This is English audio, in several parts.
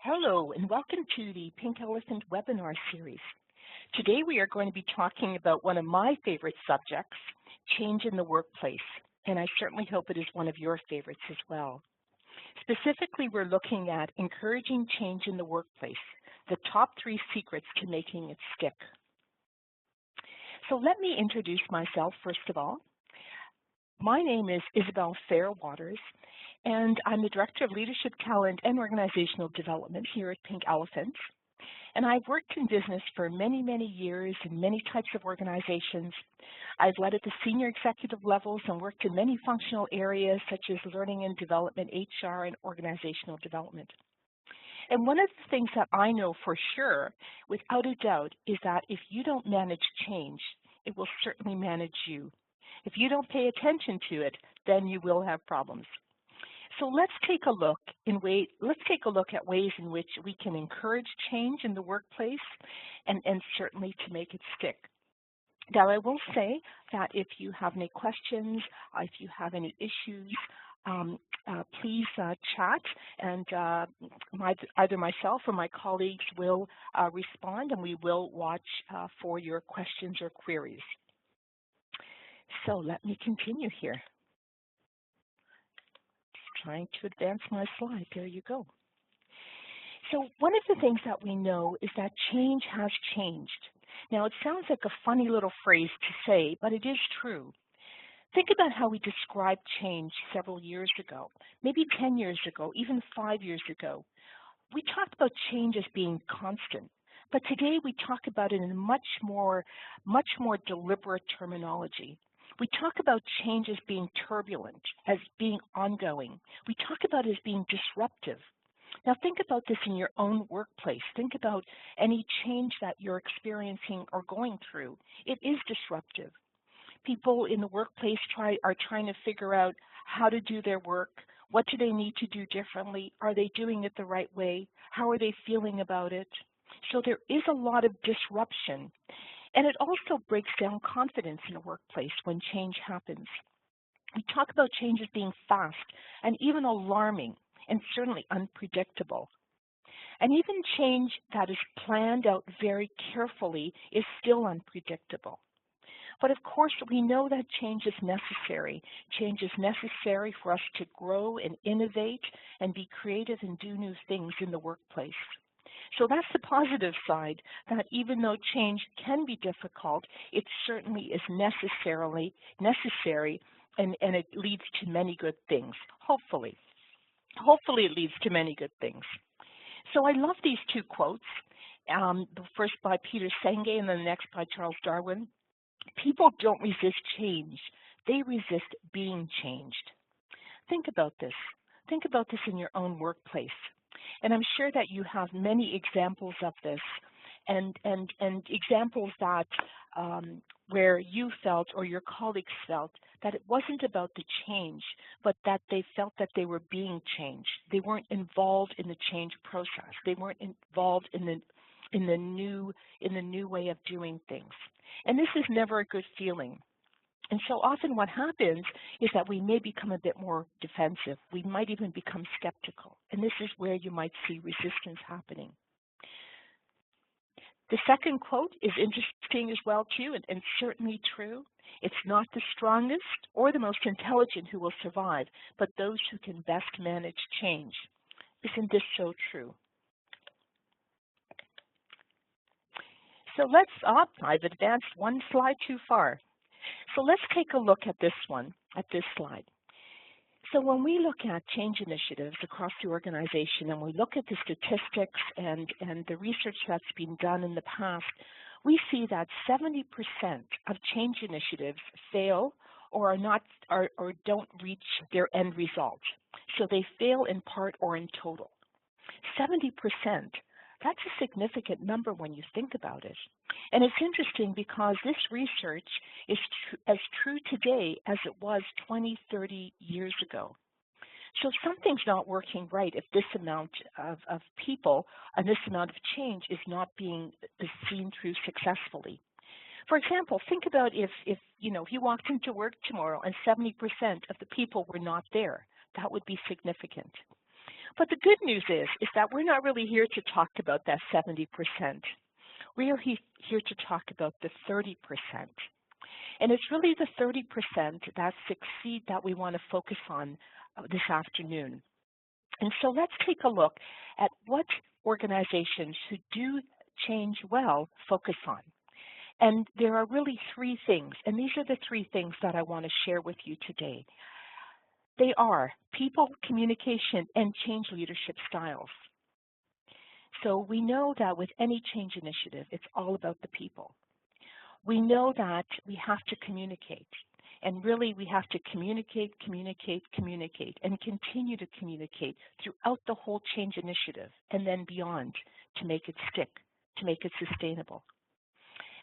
Hello, and welcome to the Pink Elephant webinar series. Today we are going to be talking about one of my favorite subjects, change in the workplace, and I certainly hope it is one of your favorites as well. Specifically, we're looking at encouraging change in the workplace, the top 3 secrets to making it stick. So let me introduce myself first of all. My name is Isabel Fairwaters, and I'm the Director of Leadership Talent and Organizational Development here at Pink Elephant. And I've worked in business for many, many years in many types of organizations. I've led at the senior executive levels and worked in many functional areas such as learning and development, HR, and organizational development. And one of the things that I know for sure, without a doubt, is that if you don't manage change, it will certainly manage you. If you don't pay attention to it, then you will have problems. So let's take a look at ways in which we can encourage change in the workplace and certainly to make it stick. Now, I will say that if you have any questions, if you have any issues, please chat, and either myself or my colleagues will respond, and we will watch for your questions or queries. So let me continue here. Just trying to advance my slide. There you go. So one of the things that we know is that change has changed. Now, it sounds like a funny little phrase to say, but it is true. Think about how we described change several years ago, maybe 10 years ago, even 5 years ago. We talked about change as being constant, but today we talk about it in much more deliberate terminology. We talk about change as being turbulent, as being ongoing. We talk about it as being disruptive. Now think about this in your own workplace. Think about any change that you're experiencing or going through. It is disruptive. People in the workplace are trying to figure out how to do their work. What do they need to do differently? Are they doing it the right way? How are they feeling about it? So there is a lot of disruption. And it also breaks down confidence in a workplace when change happens. We talk about change as being fast and even alarming and certainly unpredictable. And even change that is planned out very carefully is still unpredictable. But of course, we know that change is necessary. Change is necessary for us to grow and innovate and be creative and do new things in the workplace. So that's the positive side, that even though change can be difficult, it certainly is necessary and it leads to many good things, hopefully. Hopefully it leads to many good things. So I love these 2 quotes, the first by Peter Senge and the next by Charles Darwin. People don't resist change, they resist being changed. Think about this. Think about this in your own workplace. And I'm sure that you have many examples of this and examples that where you felt or your colleagues felt that it wasn't about the change, but that they felt that they were being changed. They weren't involved in the change process. They weren't involved in the new way of doing things. And this is never a good feeling. And so often what happens is that we may become a bit more defensive. We might even become skeptical. And this is where you might see resistance happening. The second quote is interesting as well, too, and certainly true. It's not the strongest or the most intelligent who will survive, but those who can best manage change. Isn't this so true? So I've advanced one slide too far. So let's take a look at this slide. So when we look at change initiatives across the organization and we look at the statistics and the research that's been done in the past, we see that 70% of change initiatives fail or don't reach their end result. So they fail in part or in total. 70%. That's a significant number when you think about it. And it's interesting because this research is as true today as it was 20, 30 years ago. So something's not working right if this amount of people and this amount of change is not being seen through successfully. For example, think about if you walked into work tomorrow and 70% of the people were not there. That would be significant. But the good news is that we're not really here to talk about that 70%. We are here to talk about the 30%. And it's really the 30% that succeed that we want to focus on this afternoon. And so let's take a look at what organizations who do change well focus on. And there are really three things, and these are the three things that I want to share with you today. They are people, communication, and change leadership styles. So we know that with any change initiative, it's all about the people. We know that we have to communicate. And really, we have to communicate, and continue to communicate throughout the whole change initiative and then beyond to make it stick, to make it sustainable.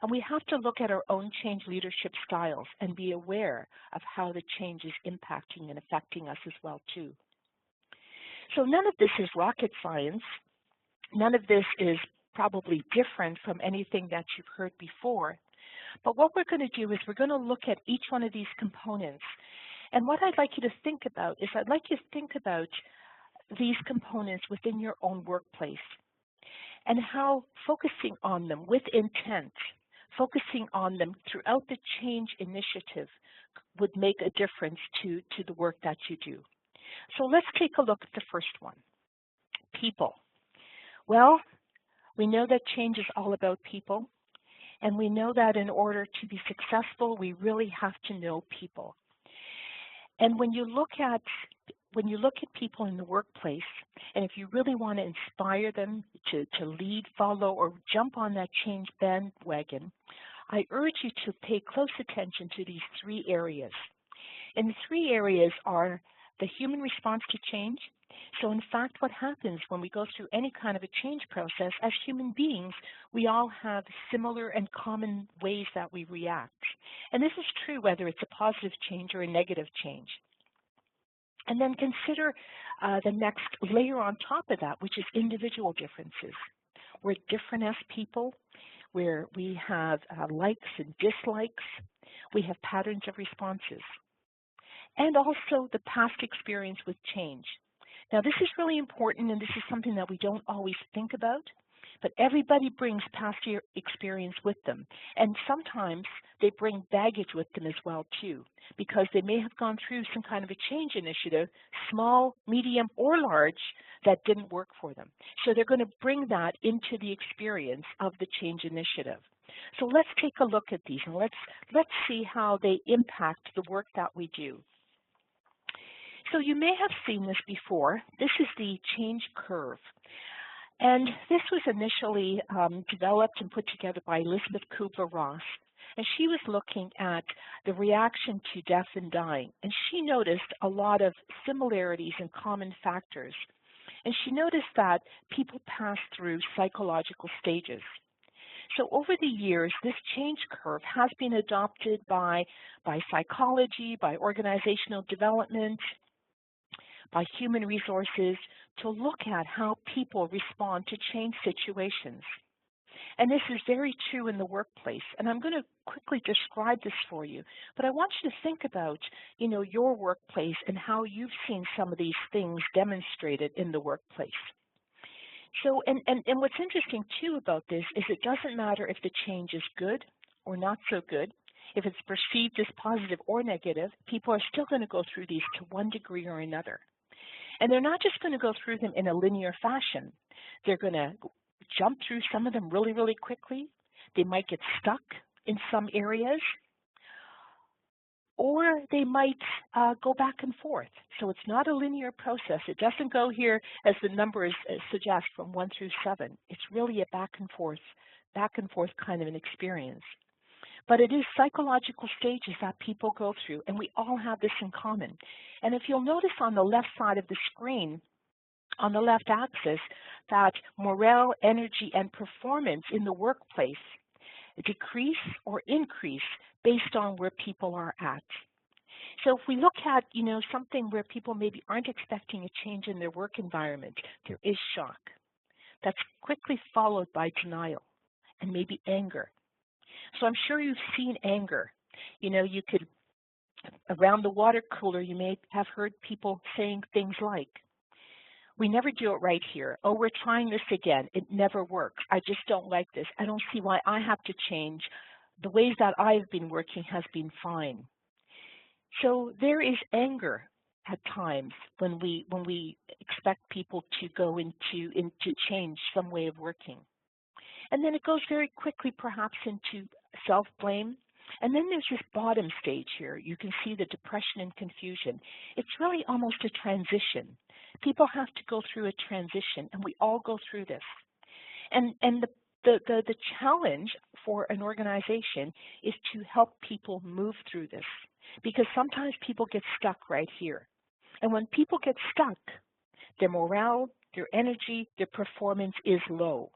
And we have to look at our own change leadership styles and be aware of how the change is impacting and affecting us as well, too. So none of this is rocket science. None of this is probably different from anything that you've heard before. But what we're going to do is we're going to look at each one of these components. And what I'd like you to think about is I'd like you to think about these components within your own workplace and how focusing on them with intent, focusing on them throughout the change initiative would make a difference to the work that you do. So let's take a look at the first one, people. Well, we know that change is all about people. And we know that in order to be successful, we really have to know people. And when you look at people in the workplace, and if you really want to inspire them to lead, follow, or jump on that change bandwagon, I urge you to pay close attention to these three areas. And the three areas are the human response to change. So in fact, what happens when we go through any kind of a change process, as human beings, we all have similar and common ways that we react. And this is true whether it's a positive change or a negative change. And then consider the next layer on top of that, which is individual differences. We're different as people, where we have likes and dislikes. We have patterns of responses. And also the past experience with change. Now, this is really important, and this is something that we don't always think about, but everybody brings past year experience with them. And sometimes they bring baggage with them as well, too, because they may have gone through some kind of a change initiative, small, medium, or large, that didn't work for them. So they're going to bring that into the experience of the change initiative. So let's take a look at these, and let's see how they impact the work that we do. So you may have seen this before. This is the change curve. And this was initially developed and put together by Elizabeth Kubler-Ross. And she was looking at the reaction to death and dying. And she noticed a lot of similarities and common factors. And she noticed that people pass through psychological stages. So over the years, this change curve has been adopted by psychology, by organizational development, by human resources to look at how people respond to change situations. And this is very true in the workplace. And I'm going to quickly describe this for you. But I want you to think about, your workplace and how you've seen some of these things demonstrated in the workplace. So, and what's interesting too about this is it doesn't matter if the change is good or not so good. If it's perceived as positive or negative, people are still going to go through these to one degree or another. And they're not just going to go through them in a linear fashion. They're going to jump through some of them really, really quickly. They might get stuck in some areas, or they might go back and forth. So it's not a linear process. It doesn't go here, as the numbers suggest, from 1 through 7. It's really a back and forth kind of an experience. But it is psychological stages that people go through, and we all have this in common. And if you'll notice on the left side of the screen, on the left axis, that morale, energy, and performance in the workplace decrease or increase based on where people are at. So if we look at, something where people maybe aren't expecting a change in their work environment, there is shock. That's quickly followed by denial and maybe anger. So I'm sure you've seen anger. You could, around the water cooler, you may have heard people saying things like, We never do it right here. Oh, we're trying this again. It never works. I just don't like this. I don't see why I have to change. The ways that I've been working has been fine. So there is anger at times when we expect people to go into change some way of working. And then it goes very quickly perhaps into self-blame. And then there's this bottom stage here. You can see the depression and confusion. It's really almost a transition. People have to go through a transition, and we all go through this. And the challenge for an organization is to help people move through this, because sometimes people get stuck right here. And when people get stuck, their morale, their energy, their performance is low.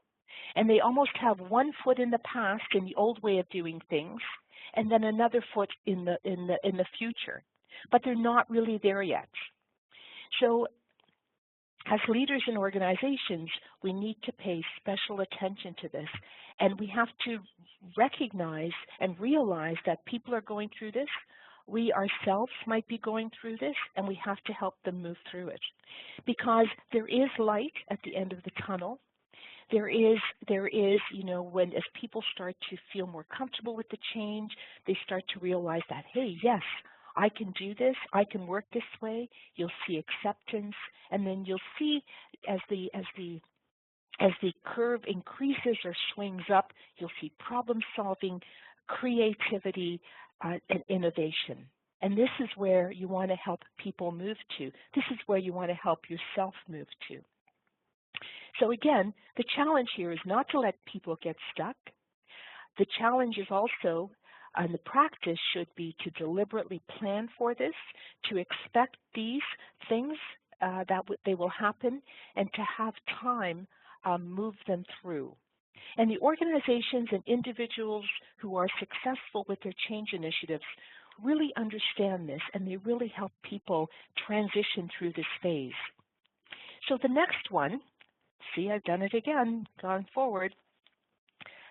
And they almost have one foot in the past in the old way of doing things, and then another foot in the future. But they're not really there yet. So as leaders in organizations, we need to pay special attention to this, and we have to recognize and realize that people are going through this. We ourselves might be going through this, and we have to help them move through it, because there is light at the end of the tunnel. There is, when as people start to feel more comfortable with the change, they start to realize that, hey, yes, I can do this, I can work this way. You'll see acceptance, and then you'll see as the curve increases or swings up, you'll see problem solving, creativity, and innovation. And this is where you want to help people move to. This is where you want to help yourself move to. So again, the challenge here is not to let people get stuck. The challenge is also, and the practice should be to deliberately plan for this, to expect these things that they will happen, and to have time move them through. And the organizations and individuals who are successful with their change initiatives really understand this, and they really help people transition through this phase. So the next one, see, I've done it again, gone forward.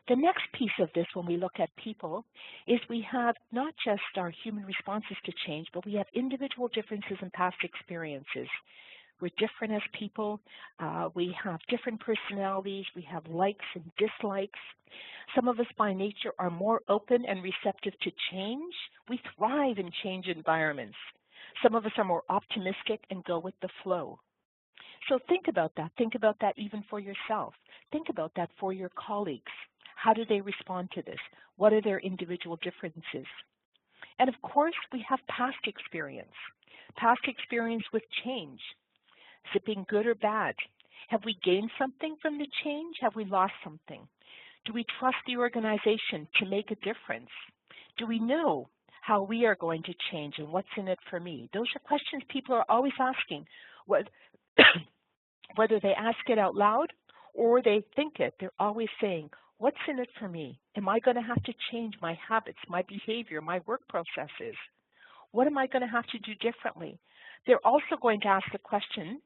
The next piece of this, when we look at people, is we have not just our human responses to change, but we have individual differences in past experiences. We're different as people. We have different personalities. We have likes and dislikes. Some of us by nature are more open and receptive to change. We thrive in change environments. Some of us are more optimistic and go with the flow. So think about that. Think about that even for yourself. Think about that for your colleagues. How do they respond to this? What are their individual differences? And of course, we have past experience with change. Has it been good or bad? Have we gained something from the change? Have we lost something? Do we trust the organization to make a difference? Do we know how we are going to change and what's in it for me? Those are questions people are always asking, whether they ask it out loud or they think it. They're always saying, what's in it for me? Am I going to have to change my habits, my behavior, my work processes? What am I going to have to do differently? They're also going to ask the question,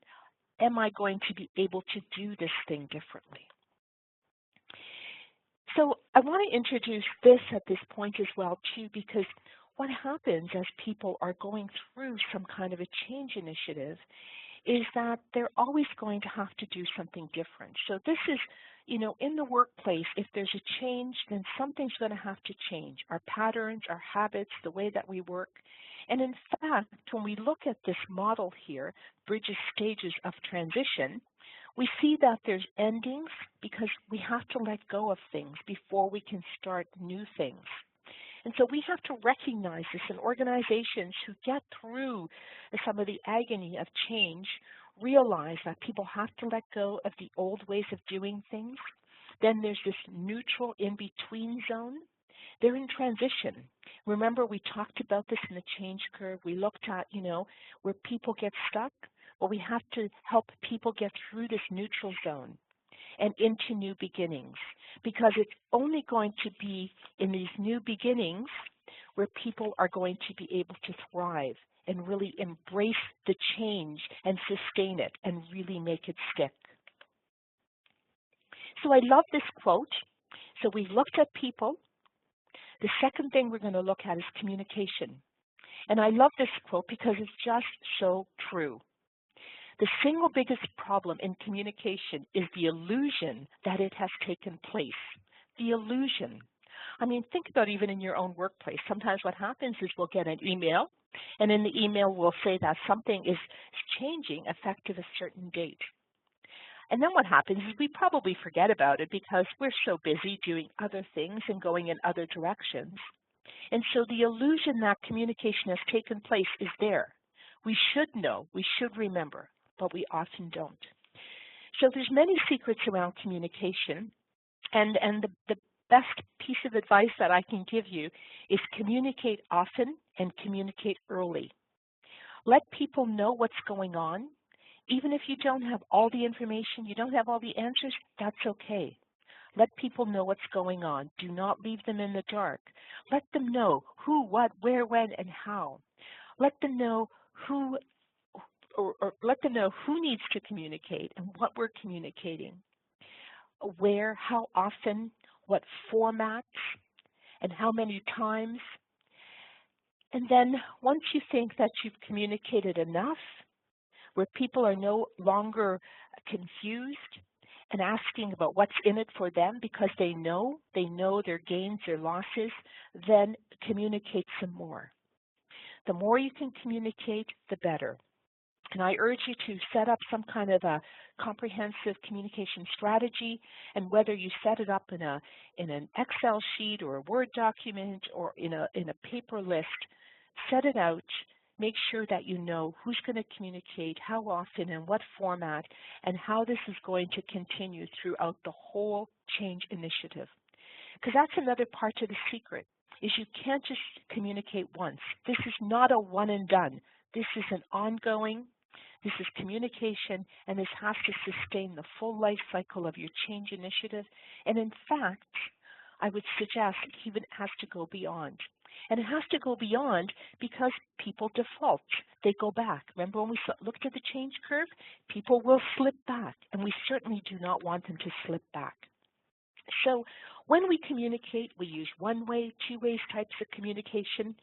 am I going to be able to do this thing differently? So I want to introduce this at this point as well, too, because what happens as people are going through some kind of a change initiative is that they're always going to have to do something different. So this is, in the workplace, if there's a change, then something's going to have to change. Our patterns, our habits, the way that we work. And in fact, when we look at this model here, bridges stages of transition, we see that there's endings because we have to let go of things before we can start new things. And so we have to recognize this in organizations who get through some of the agony of change, realize that people have to let go of the old ways of doing things. Then there's this neutral in-between zone. They're in transition. Remember, we talked about this in the change curve. We looked at, where people get stuck. Well, we have to help people get through this neutral zone and into new beginnings, because it's only going to be in these new beginnings where people are going to be able to thrive and really embrace the change and sustain it and really make it stick. So I love this quote. So we've looked at people. The second thing we're going to look at is communication. And I love this quote because it's just so true. The single biggest problem in communication is the illusion that it has taken place. The illusion. I mean, think about even in your own workplace. Sometimes what happens is we'll get an email, and in the email we'll say that something is changing effective a certain date. And then what happens is we probably forget about it because we're so busy doing other things and going in other directions. And so the illusion that communication has taken place is there. We should know, we should remember, but we often don't. So there's many secrets around communication, and the best piece of advice that I can give you is communicate often and communicate early. Let people know what's going on. Even if you don't have all the information, you don't have all the answers, that's okay. Let people know what's going on. Do not leave them in the dark. Let them know who, what, where, when, and how. Let them know who, or let them know who needs to communicate and what we're communicating, where, how often, what formats, and how many times. And then once you think that you've communicated enough, where people are no longer confused and asking about what's in it for them because they know their gains, their losses, then communicate some more. The more you can communicate, the better. And I urge you to set up some kind of a comprehensive communication strategy, and whether you set it up in an Excel sheet or a Word document or in a paper list, set it out. Make sure that you know who's going to communicate, how often, and what format, and how this is going to continue throughout the whole change initiative. Because that's another part of the secret, is you can't just communicate once. This is not a one and done. This is an ongoing, this is communication, and this has to sustain the full life cycle of your change initiative. And in fact, I would suggest it even has to go beyond. And it has to go beyond because people default. They go back. Remember when we looked at the change curve? People will slip back, and we certainly do not want them to slip back. So when we communicate, we use one-way, two-way types of communication,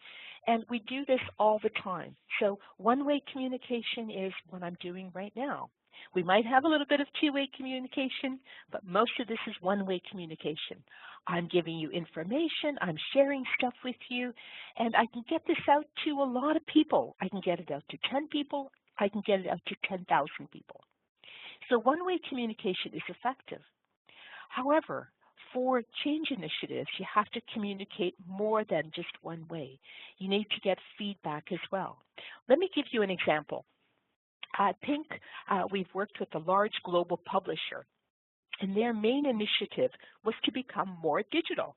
and we do this all the time. So one-way communication is what I'm doing right now. We might have a little bit of two-way communication, but most of this is one-way communication. I'm giving you information, I'm sharing stuff with you, and I can get this out to a lot of people. I can get it out to 10 people, I can get it out to 10,000 people. So one-way communication is effective. However, for change initiatives, you have to communicate more than just one way. You need to get feedback as well. Let me give you an example. I think we've worked with a large global publisher, and their main initiative was to become more digital.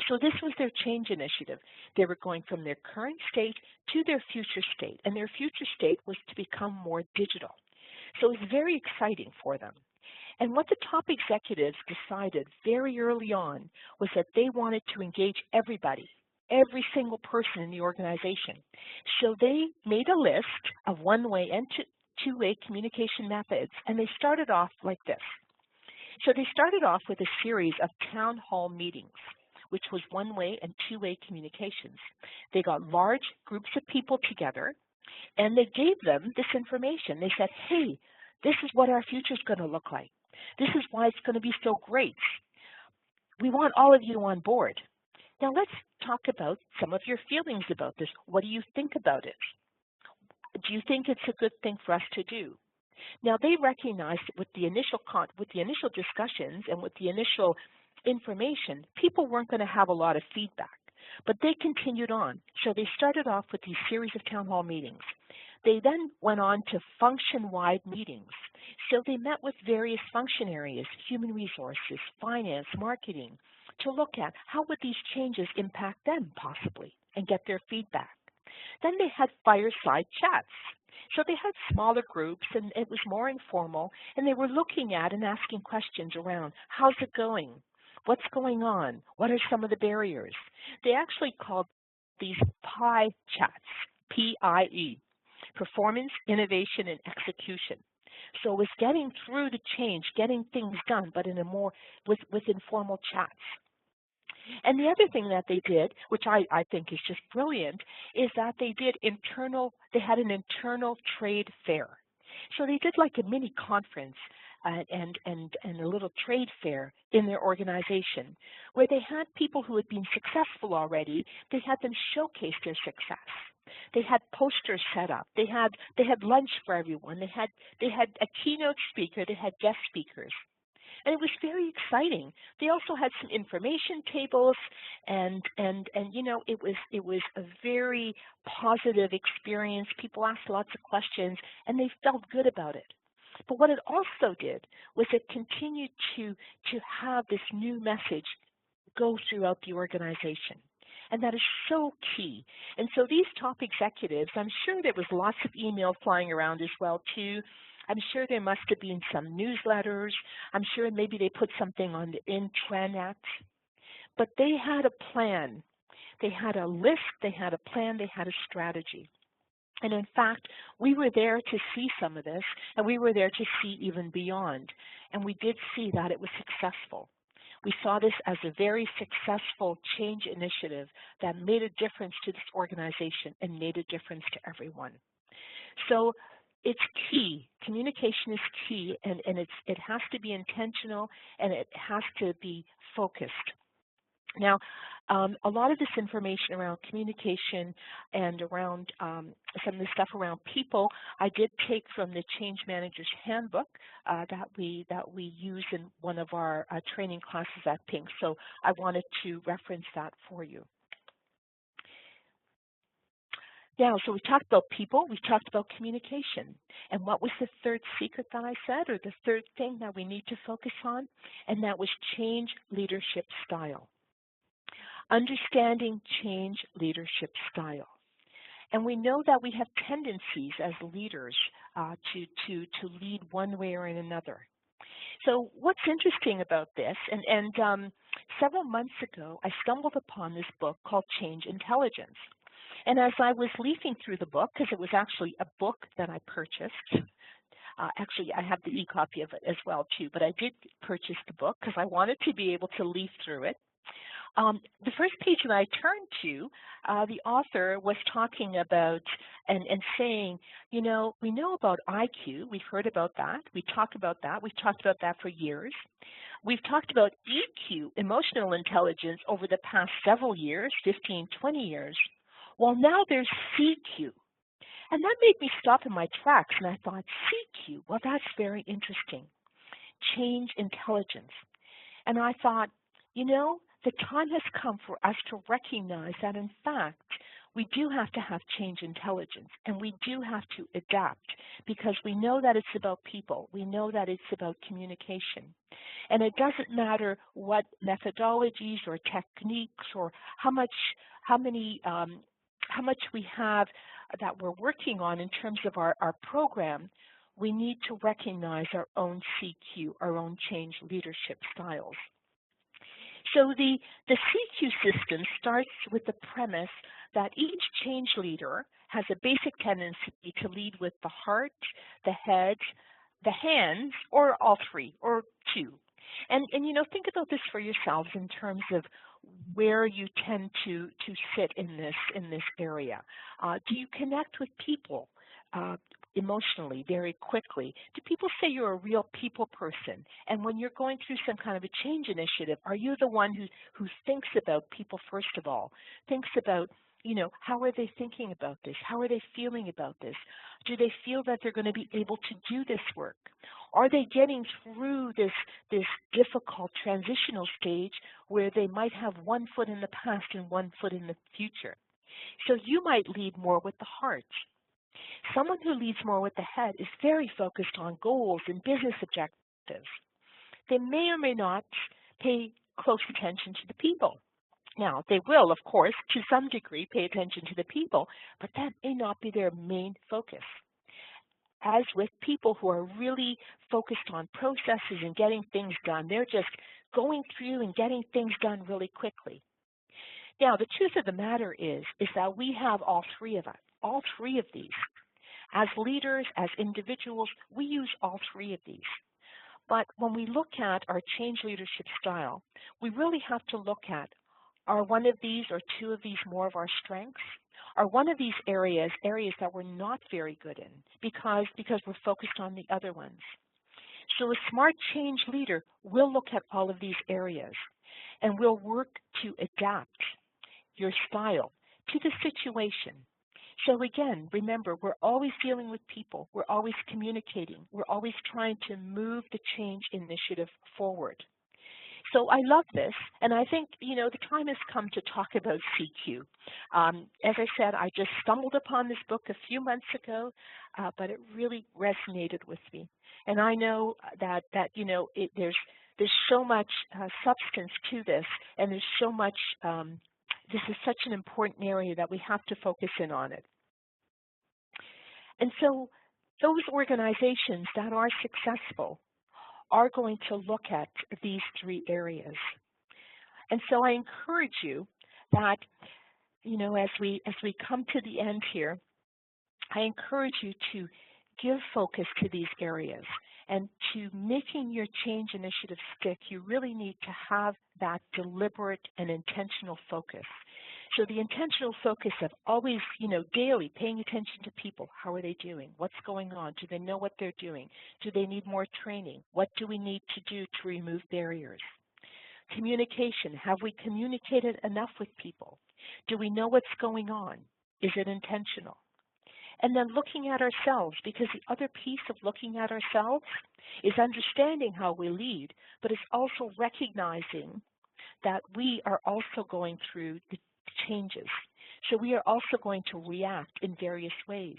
So this was their change initiative. They were going from their current state to their future state, and their future state was to become more digital. So it was very exciting for them. And what the top executives decided very early on was that they wanted to engage everybody, every single person in the organization. So they made a list of one-way and two-way communication methods, and they started off like this. So they started off with a series of town hall meetings, which was one-way and two-way communications. They got large groups of people together, and they gave them this information. They said, hey, this is what our future is going to look like. This is why it's going to be so great. We want all of you on board. Now let's talk about some of your feelings about this. What do you think about it? Do you think it's a good thing for us to do? Now they recognized that with the initial discussions and with the initial information, people weren't going to have a lot of feedback, but they continued on. So they started off with these series of town hall meetings. They then went on to function-wide meetings. So they met with various function areas, human resources, finance, marketing, to look at how would these changes impact them possibly and get their feedback. Then they had fireside chats. So they had smaller groups, and it was more informal, and they were looking at and asking questions around, how's it going? What's going on? What are some of the barriers? They actually called these PIE chats, P-I-E, Performance, Innovation, and Execution. So it was getting through the change, getting things done, but in a more with informal chats. And the other thing that they did, which I think is just brilliant, is that they had an internal trade fair. So they did like a mini conference and a little trade fair in their organization where they had people who had been successful already. They had them showcase their success. They had posters set up. They had lunch for everyone. They had a keynote speaker. They had guest speakers. And it was very exciting. They also had some information tables, and it was a very positive experience. People asked lots of questions, and they felt good about it. But what it also did was it continued to have this new message go throughout the organization. And that is so key. And so these top executives, I'm sure there was lots of email flying around as well too. I'm sure there must have been some newsletters. I'm sure maybe they put something on the intranet. But they had a plan. They had a list, they had a plan, they had a strategy. And in fact, we were there to see some of this, and we were there to see even beyond. And we did see that it was successful. We saw this as a very successful change initiative that made a difference to this organization and made a difference to everyone. So it's key. Communication is key, and it has to be intentional, and it has to be focused. Now, a lot of this information around communication and around some of the stuff around people, I did take from the Change Manager's Handbook that we use in one of our training classes at Pink. So I wanted to reference that for you. Now, so we talked about people, we talked about communication. And what was the third secret that I said, or the third thing that we need to focus on? And that was change leadership style. Understanding change leadership style. And we know that we have tendencies as leaders to lead one way or in another. So what's interesting about this, and several months ago, I stumbled upon this book called Change Intelligence. And as I was leafing through the book, because it was actually a book that I purchased, actually I have the e-copy of it as well too, but I did purchase the book because I wanted to be able to leaf through it. The first page that I turned to, the author was talking about and saying, we know about IQ. We've heard about that. We talk about that. We've talked about that for years. We've talked about EQ, emotional intelligence, over the past several years, 15, 20 years. Well, now there's CQ. And that made me stop in my tracks, and I thought, CQ, well, that's very interesting. Change intelligence. And I thought, the time has come for us to recognize that, in fact, we do have to have change intelligence, and we do have to adapt, because we know that it's about people. We know that it's about communication. And it doesn't matter what methodologies or techniques or how much we have that we're working on in terms of our program. We need to recognize our own CQ, our own change leadership styles. So the CQ system starts with the premise that each change leader has a basic tendency to lead with the heart, the head, the hands, or all three, or two. And think about this for yourselves in terms of where you tend to sit in this area. Do you connect with people emotionally very quickly? Do people say you're a real people person? And when you're going through some kind of a change initiative, are you the one who thinks about people first of all, thinks about, how are they thinking about this? How are they feeling about this? Do they feel that they're going to be able to do this work? Are they getting through this difficult transitional stage where they might have one foot in the past and one foot in the future? So you might lead more with the heart. Someone who leads more with the head is very focused on goals and business objectives. They may or may not pay close attention to the people. Now, they will, of course, to some degree pay attention to the people, but that may not be their main focus. As with people who are really focused on processes and getting things done, they're just going through and getting things done really quickly. Now, the truth of the matter is that we have all three of these. As leaders, as individuals, we use all three of these. But when we look at our change leadership style, we really have to look at, Are one of these or two of these more of our strengths? Are one of these areas that we're not very good in because we're focused on the other ones? So a smart change leader will look at all of these areas and will work to adapt your style to the situation. So again, remember, we're always dealing with people. We're always communicating. We're always trying to move the change initiative forward. So I love this, and I think, the time has come to talk about CQ. As I said, I just stumbled upon this book a few months ago, but it really resonated with me. And I know there's so much substance to this, and there's so much, this is such an important area that we have to focus in on it. And so those organizations that are successful are going to look at these three areas. And so I encourage you that, as we come to the end here, I encourage you to give focus to these areas. And to making your change initiative stick, you really need to have that deliberate and intentional focus. So the intentional focus of always, daily paying attention to people. How are they doing? What's going on? Do they know what they're doing? Do they need more training? What do we need to do to remove barriers? Communication. Have we communicated enough with people? Do we know what's going on? Is it intentional? And then looking at ourselves, because the other piece of looking at ourselves is understanding how we lead, but it's also recognizing that we are also going through the changes. So we are also going to react in various ways.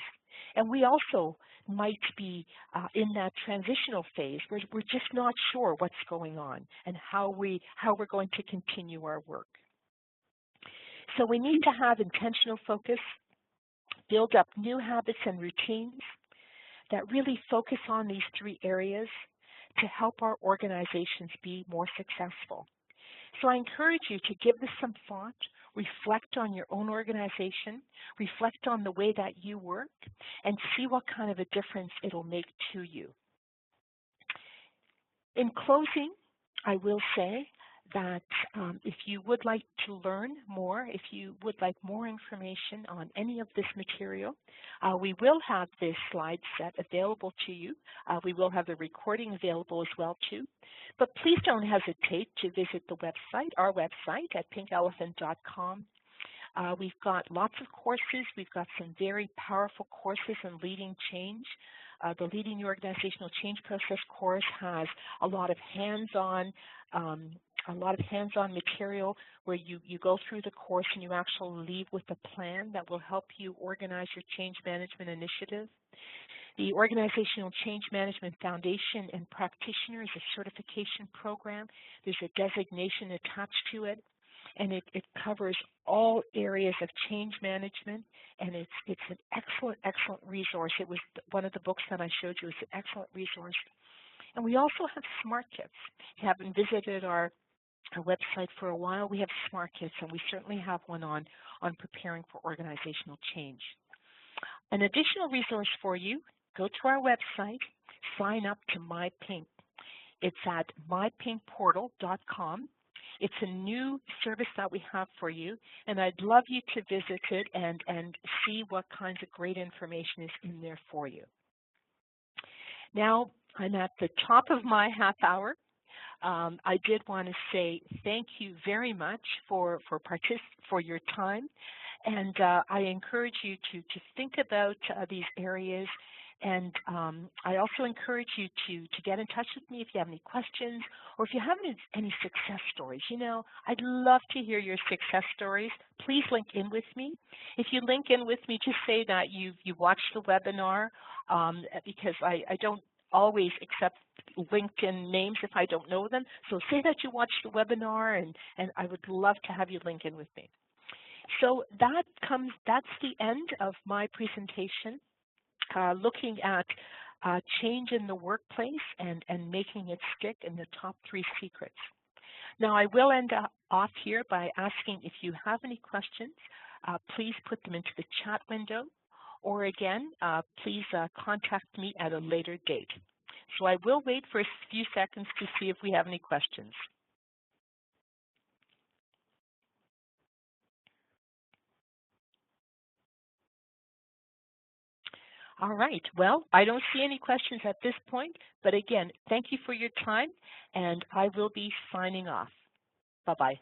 And we also might be in that transitional phase where we're just not sure what's going on and how we're going to continue our work. So we need to have intentional focus, build up new habits and routines that really focus on these three areas to help our organizations be more successful. So I encourage you to give this some thought, reflect on your own organization, reflect on the way that you work, and see what kind of a difference it'll make to you. In closing, I will say that if you would like to learn more, if you would like more information on any of this material, we will have this slide set available to you. We will have the recording available as well too. But please don't hesitate to visit the website, our website at pinkelephant.com. We've got lots of courses. We've got some very powerful courses on leading change. The Leading the Organizational Change Process course has a lot of hands-on material where you go through the course and you actually leave with a plan that will help you organize your change management initiative. The Organizational Change Management Foundation and Practitioner is a certification program. There's a designation attached to it, and it covers all areas of change management, and it's an excellent resource. It was one of the books that I showed you. It's an excellent resource. And we also have Smart Kits. If you haven't visited our website for a while, we have Smart Kits, and we certainly have one on preparing for organizational change. An additional resource for you, go to our website, sign up to MyPink. It's at mypinkportal.com. It's a new service that we have for you, and I'd love you to visit it and see what kinds of great information is in there for you. Now, I'm at the top of my half hour. I did want to say thank you very much for your time, and I encourage you to think about these areas. And I also encourage you to get in touch with me if you have any questions or if you have any success stories. I'd love to hear your success stories. Please link in with me. If you link in with me, just say that you watched the webinar because I don't always accept LinkedIn names if I don't know them. So say that you watched the webinar, and I would love to have you link in with me. So that's the end of my presentation. Looking at change in the workplace and making it stick in the top 3 secrets. Now, I will end off here by asking if you have any questions, please put them into the chat window, or again, please contact me at a later date. So I will wait for a few seconds to see if we have any questions. All right. Well, I don't see any questions at this point, but again, thank you for your time, and I will be signing off. Bye-bye.